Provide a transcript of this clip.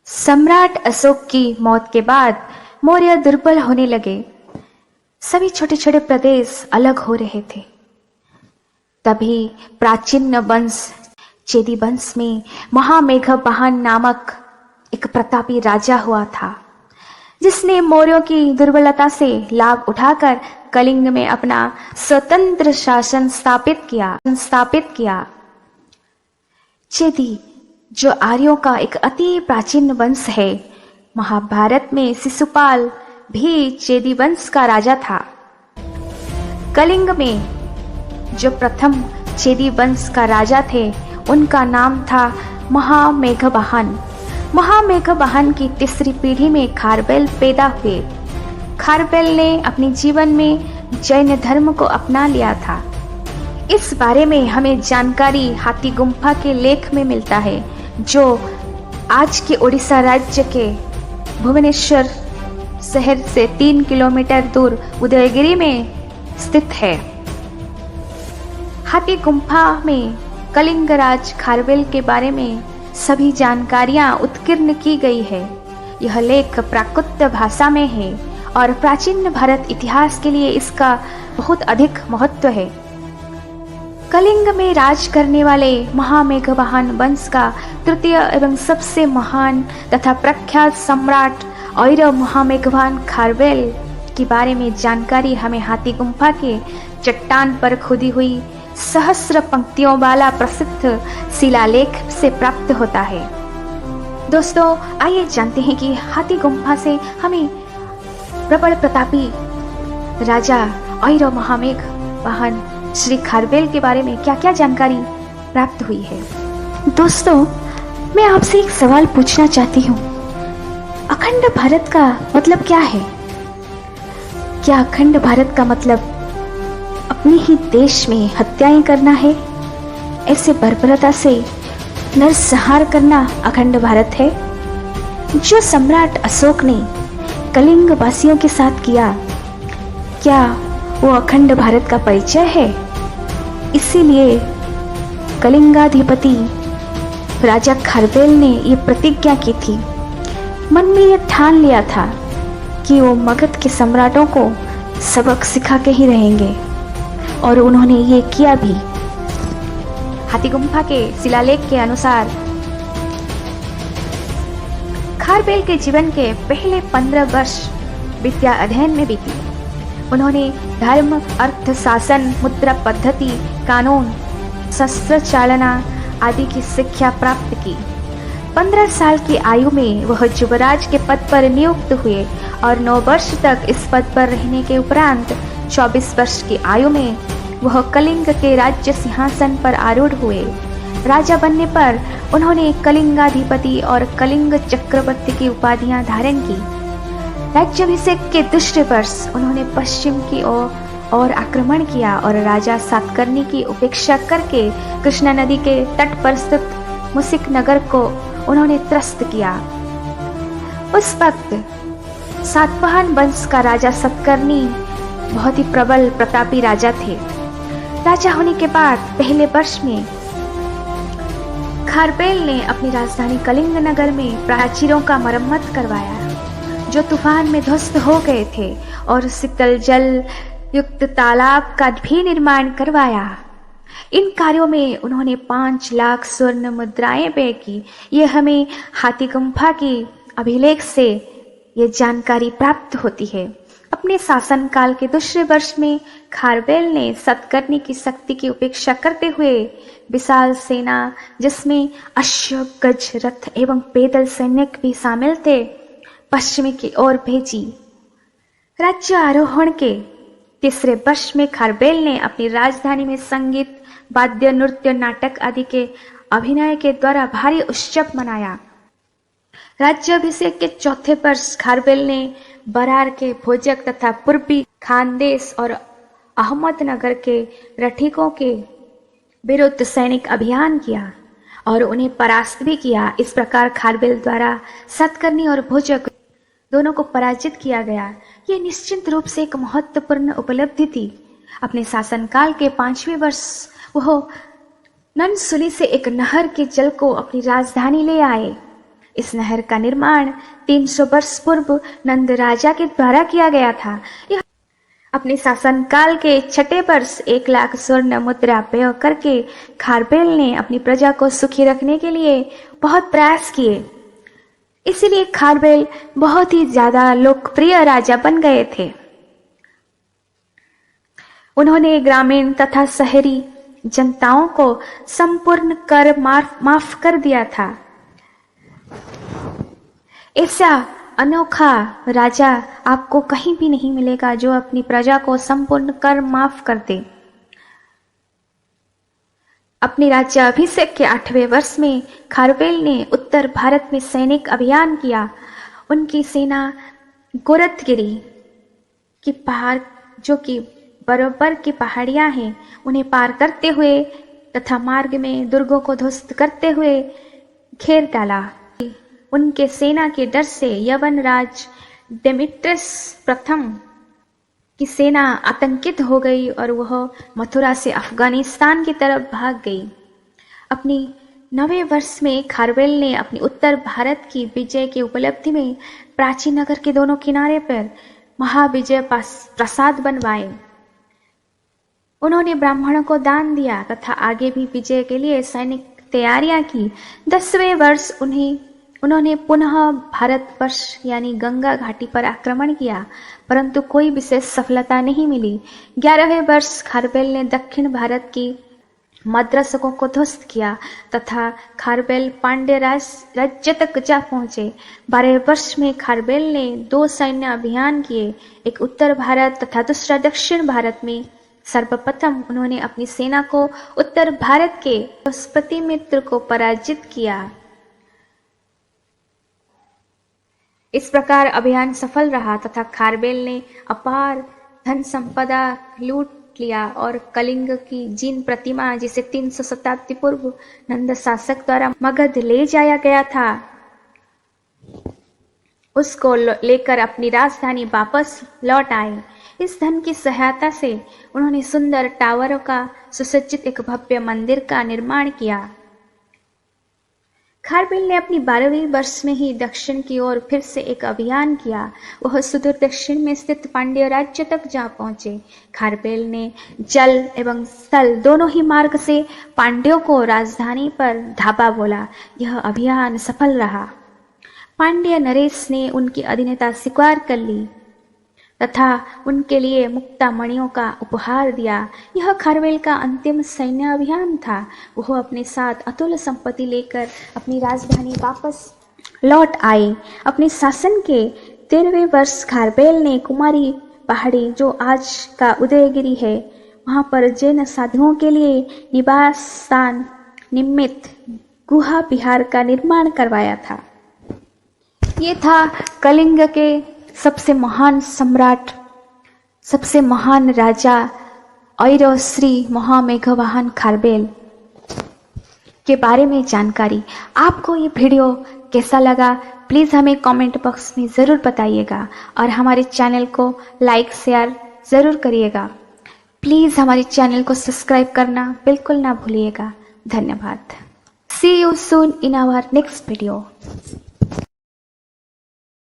सम्राट अशोक की मौत के बाद मौर्य दुर्बल होने लगे। सभी छोटे छोटे प्रदेश अलग हो रहे थे। तभी प्राचीन वंश चेदी वंश में महामेघवाहन नामक एक प्रतापी राजा हुआ था, जिसने मौर्यों की दुर्बलता से लाभ उठाकर कलिंग में अपना स्वतंत्र शासन स्थापित किया। चेदी, जो आर्यों का एक अति प्राचीन वंश है, महाभारत में शिशुपाल भी चेदी वंश का राजा था। कलिंग में जो प्रथम चेदी वंश का राजा थे, उनका नाम था महामेघवाहन। महामेघवाहन की तीसरी पीढ़ी में खारवेल पैदा हुए। खारवेल ने अपने जीवन में जैन धर्म को अपना लिया था। इस बारे में हमें जानकारी हाथी गुम्फा के लेख में मिलता है, जो आज के उड़ीसा राज्य के भुवनेश्वर शहर से 3 किलोमीटर दूर उदयगिरी में स्थित है। हाथी गुम्फा में कलिंगराज खारवेल के बारे में सभी जानकारियां उत्कीर्ण की गई है। यह लेख प्राकृत भाषा में है और प्राचीन भारत इतिहास के लिए इसका बहुत अधिक महत्व है। कलिंग में राज करने वाले महामेघवाहन वंश का तृतीय एवं सबसे महान तथा प्रख्यात सम्राट और महामेघवाहन खारवेल के बारे में जानकारी हमें हाथी गुम्फा के चट्टान पर खुदी हुई सहस्र पंक्तियों वाला प्रसिद्ध शिलालेख से प्राप्त होता है। दोस्तों, आइए जानते हैं कि हाथी गुम्फा से हमें प्रबल प्रतापी राजा और महामेघवाहन श्री खारवेल के बारे में क्या क्या जानकारी प्राप्त हुई है। दोस्तों, मैं आपसे एक सवाल पूछना चाहती हूँ। अखंड भारत का मतलब क्या है? क्या अखंड भारत का मतलब अपने ही देश में हत्याएं करना है? ऐसे बर्बरता से नरसंहार करना अखंड भारत है? जो सम्राट अशोक ने कलिंग वासियों के साथ किया, क्या वो अखंड भारत का परिचय है? इसीलिए कलिंगाधिपति राजा खारवेल ने ये प्रतिज्ञा की थी, मन में ये ठान लिया था कि वो मगध के सम्राटों को सबक सिखा के ही रहेंगे, और उन्होंने ये किया भी। हाथी गुम्फा के शिलालेख के अनुसार खारवेल के जीवन के पहले 15 वर्ष विद्या अध्ययन में बीती। उन्होंने धर्म, अर्थ, शासन, मुद्रा पद्धति, कानून, शस्त्र चालना आदि की शिक्षा प्राप्त की। 15 साल की आयु में वह युवराज के पद पर नियुक्त हुए और 9 वर्ष तक इस पद पर रहने के उपरांत 24 वर्ष की आयु में वह कलिंग के राज्य सिंहासन पर आरूढ़ हुए। राजा बनने पर उन्होंने कलिंगाधिपति और कलिंग चक्रवर्ती की उपाधियां धारण की। राज्याभिषेक के दूसरे वर्ष उन्होंने पश्चिम की ओर आक्रमण किया और राजा सातकर्णी की उपेक्षा करके कृष्णा नदी के तट पर स्थित मुसिक नगर को उन्होंने त्रस्त किया। उस वक्त सातवाहन वंश का राजा सातकर्णी बहुत ही प्रबल प्रतापी राजा थे। राजा होने के बाद पहले वर्ष में खारवेल ने अपनी राजधानी कलिंग नगर में प्राचीरों का मरम्मत करवाया, जो तूफान में ध्वस्त हो गए थे, और शीतल जल युक्त तालाब का भी निर्माण करवाया। इन कार्यों में उन्होंने 5 लाख स्वर्ण मुद्राएं व्यय की। ये हमें हाथी गुम्फा की अभिलेख से ये जानकारी प्राप्त होती है। अपने शासनकाल के दूसरे वर्ष में खारवेल ने सातकर्णी की शक्ति की उपेक्षा करते हुए विशाल सेना, जिसमें अश्व, गज, रथ एवं पैदल सैनिक भी शामिल थे, पश्चिम की ओर भेजी। राज्य आरोहण के तीसरे वर्ष में खारवेल ने अपनी राजधानी में संगीत, वाद्य, नृत्य, नाटक आदि के अभिनय के द्वारा भारी उत्सव मनाया। राज्याभिषेक के चौथे वर्ष खारवेल ने बरार के भोजक तथा पूर्वी खानदेश और अहमदनगर के रठिकों के विरुद्ध सैनिक अभियान किया और उन्हें परास्त भी किया। इस प्रकार खारवेल द्वारा सातकर्णी और भोजक दोनों को पराजित किया गया। ये निश्चित रूप से एक महत्वपूर्ण उपलब्धि थी। अपने शासनकाल के 5वें वर्ष वह ननसुली से एक नहर के जल को अपनी राजधानी ले आए। इस नहर का निर्माण 300 वर्ष पूर्व नंद राजा के द्वारा किया गया था। यह अपने शासनकाल के 6ठे वर्ष 1 लाख स्वर्ण मुद्रा व्यय करके खारवेल ने अपनी प्रजा को सुखी रखने के लिए बहुत प्रयास किए। इसीलिए खारवेल बहुत ही ज्यादा लोकप्रिय राजा बन गए थे। उन्होंने ग्रामीण तथा शहरी जनताओं को संपूर्ण कर माफ कर दिया था। ऐसा अनोखा राजा आपको कहीं भी नहीं मिलेगा जो अपनी प्रजा को संपूर्ण कर माफ कर दे। अपने राज्याभिषेक के 8वें वर्ष में खारवेल ने उत्तर भारत में सैनिक अभियान किया। उनकी सेना गोरखगिरी की पहाड़, जो कि बराबर की पहाड़ियां हैं, उन्हें पार करते हुए तथा मार्ग में दुर्गों को ध्वस्त करते हुए घेर डाला। उनके सेना के डर से यवन राज डेमेट्रियस प्रथम की सेना आतंकित हो गई और वह मथुरा से अफगानिस्तान की तरफ भाग गई। अपनी 9वें वर्ष में खारवेल ने अपनी उत्तर भारत की विजय की उपलब्धि में प्राचीन नगर के दोनों किनारे पर महाविजय प्रासाद बनवाए। उन्होंने ब्राह्मणों को दान दिया तथा आगे भी विजय के लिए सैनिक तैयारियां की। 10वें वर्ष उन्होंने पुनः भारतवर्ष यानी गंगा घाटी पर आक्रमण किया, परंतु कोई विशेष सफलता नहीं मिली। 11वें वर्ष खारवेल ने दक्षिण भारत की मद्रसकों को ध्वस्त किया तथा खारवेल पांड्य राज्य तक जा पहुंचे। 12वें वर्ष में खारवेल ने 2 सैन्य अभियान किए, एक उत्तर भारत तथा दूसरा दक्षिण भारत में। सर्वप्रथम उन्होंने अपनी सेना को उत्तर भारत के प्रतिमित्र को पराजित किया। इस प्रकार अभियान सफल रहा तथा खारवेल ने अपार धन संपदा लूट लिया और कलिंग की जीन प्रतिमा, जिसे 300 शताब्दी पूर्व नंद शासक द्वारा मगध ले जाया गया था, उसको लेकर अपनी राजधानी वापस लौट आए। इस धन की सहायता से उन्होंने सुंदर टावरों का सुसज्जित एक भव्य मंदिर का निर्माण किया। खारवेल ने अपनी 12वीं वर्ष में ही दक्षिण की ओर फिर से एक अभियान किया। वह सुदूर दक्षिण में स्थित पांड्य राज्य तक जा पहुंचे। खारवेल ने जल एवं स्थल दोनों ही मार्ग से पांड्यों को राजधानी पर धावा बोला। यह अभियान सफल रहा। पांड्य नरेश ने उनकी अधीनता स्वीकार कर ली तथा उनके लिए मुक्ता मणियों का उपहार दिया। यह खारवेल का अंतिम सैन्य अभियान था। वह अपने साथ अतुल संपत्ति लेकर अपनी राजधानी वापस लौट आए। अपने शासन के 13वें वर्ष खारवेल ने कुमारी पहाड़ी, जो आज का उदयगिरी है, वहां पर जैन साधुओं के लिए निवास स्थान निमित्त गुहा विहार का निर्माण करवाया था। ये था कलिंग के सबसे महान सम्राट, सबसे महान राजा ऐरोश्री महामेघवाहन खारवेल के बारे में जानकारी। आपको ये वीडियो कैसा लगा प्लीज़ हमें कमेंट बॉक्स में ज़रूर बताइएगा और हमारे चैनल को लाइक शेयर ज़रूर करिएगा। प्लीज़ हमारे चैनल को सब्सक्राइब करना बिल्कुल ना भूलिएगा। धन्यवाद। See you soon in our next video.